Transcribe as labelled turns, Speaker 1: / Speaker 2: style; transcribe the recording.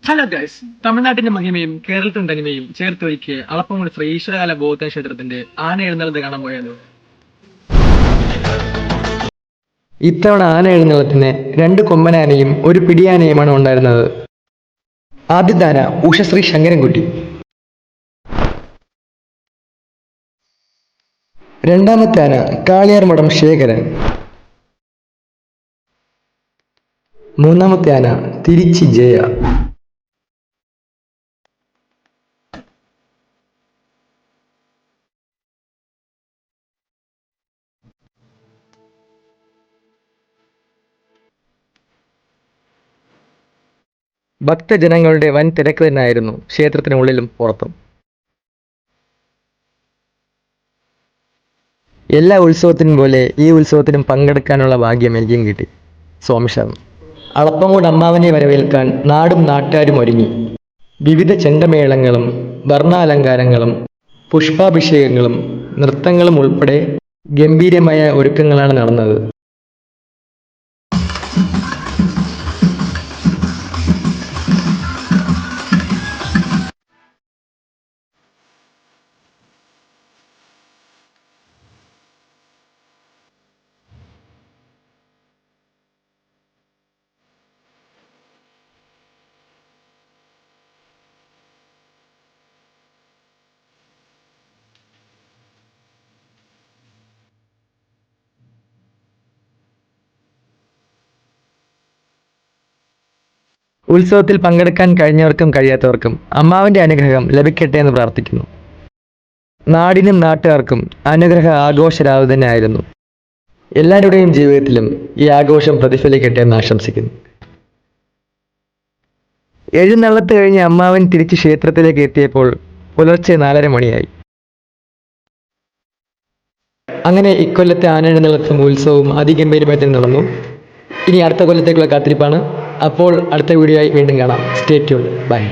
Speaker 1: Hello guys, തമിഴ്നാട്ടിന്റെ മഹിമയും കേരളത്തിന്റെ തനിമയും ചേർത്ത് അളപ്പമുള്ള ശ്രീ ഈശ്വരകാല ബൗദ്ധ ക്ഷേത്രത്തിന്റെ ആന എഴുന്നള്ളത്ത് കാണാൻ പോയത്.
Speaker 2: ഇത്തവണ ആന എഴുന്നള്ളത്തിന് 2 കൊമ്പനാനയും ഒരു പിടിയാനയുമാണ് ഉണ്ടായിരുന്നത്. ആദ്യത്തെ ആന ഉഷശ്രീ ശങ്കരൻകുട്ടി, രണ്ടാമത്തെ ആന കാളിയാർമഠം ശേഖരൻ, മൂന്നാമത്തെ ആന തിരുച്ചി ജയ. ഭക്തജനങ്ങളുടെ വൻ തിരക്ക് തന്നെയായിരുന്നു ക്ഷേത്രത്തിനുള്ളിലും പുറത്തും. എല്ലാ ഉത്സവത്തിനും പോലെ ഈ ഉത്സവത്തിനും പങ്കെടുക്കാനുള്ള ഭാഗ്യം എനിക്കും കിട്ടി. സ്വാമിഷാം. അളപ്പംകൂട് അമ്മാവനെ വരവേൽക്കാൻ നാടും നാട്ടുകാരും ഒരുങ്ങി. വിവിധ ചെണ്ടമേളങ്ങളും വർണ്ണാലങ്കാരങ്ങളും പുഷ്പാഭിഷേകങ്ങളും നൃത്തങ്ങളും ഉൾപ്പെടെ ഗംഭീരമായ ഒരുക്കങ്ങളാണ് നടന്നത്. ഉത്സവത്തിൽ പങ്കെടുക്കാൻ കഴിഞ്ഞവർക്കും കഴിയാത്തവർക്കും അമ്മാവന്റെ അനുഗ്രഹം ലഭിക്കട്ടെ എന്ന് പ്രാർത്ഥിക്കുന്നു. നാടിനും നാട്ടുകാർക്കും അനുഗ്രഹ ആഘോഷരാവ് തന്നെ ആയിരുന്നു. എല്ലാവരുടെയും ജീവിതത്തിലും ഈ ആഘോഷം പ്രതിഫലിക്കട്ടെ എന്ന് ആശംസിക്കുന്നു. എഴുന്നള്ളത്ത് കഴിഞ്ഞ് അമ്മാവൻ തിരിച്ച് ക്ഷേത്രത്തിലേക്ക് എത്തിയപ്പോൾ പുലർച്ചെ 4:30 മണിയായി. അങ്ങനെ ഇക്കൊല്ലത്തെ ആനെഴുന്നള്ളത്തും ഉത്സവവും അതിഗംഭീരമായി തന്നെ നടന്നു. ഇനി അടുത്ത കൊല്ലത്തേക്കുള്ള കാത്തിരിപ്പാണ്. അപ്പോൾ അടുത്ത വീഡിയോ ആയി വീണ്ടും കാണാം. Stay tuned. ബൈ.